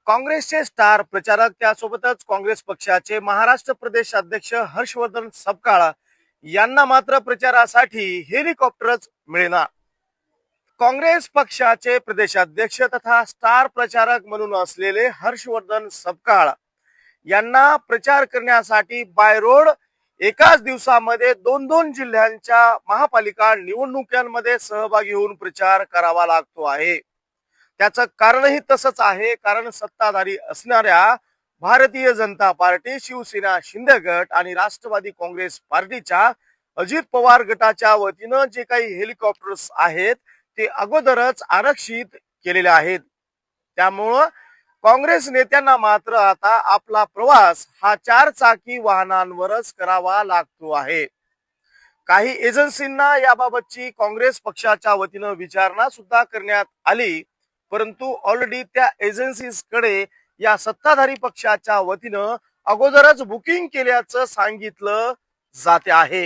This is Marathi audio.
काँग्रेसचे स्टार प्रचारक त्यासोबतच काँग्रेस पक्षाचे महाराष्ट्र प्रदेश अध्यक्ष हर्षवर्धन सपकाळ यांना मात्र प्रचारासाठी हेलिकॉप्टरच मिळेना। काँग्रेस पक्षाचे प्रदेशाध्यक्ष तथा स्टार प्रचारक म्हणून असलेले हर्षवर्धन सपकाळ यांना प्रचार करण्यासाठी बाय रोड एकाच दिवसामध्ये दोन दोन जिल्ह्यांच्या महापालिका निवडणुकांमध्ये सहभागी होऊन प्रचार करावा लागतो आहे। त्याचं कारणही तसंच आहे, कारण सत्ताधारी असणाऱ्या भारतीय जनता पार्टी, शिवसेना शिंदे गट आणि राष्ट्रवादी काँग्रेस पार्टीच्या अजित पवार गटाच्या वतीनं जे काही हेलिकॉप्टर्स आहेत ते अगोदरच आरक्षित केलेले आहेत। त्यामुळं काँग्रेस नेत्यांना मात्र आता आपला प्रवास हा चारचाकी वाहनांवरच करावा लागतो आहे। काही एजन्सींना याबाबतची काँग्रेस पक्षाच्या वतीनं विचारणा सुद्धा करण्यात आली, परंतु ऑलरेडी त्या एजन्सीजकडे या सत्ताधारी पक्षाच्या वतीनं अगोदरच बुकिंग केल्याचं सांगितलं जाते आहे।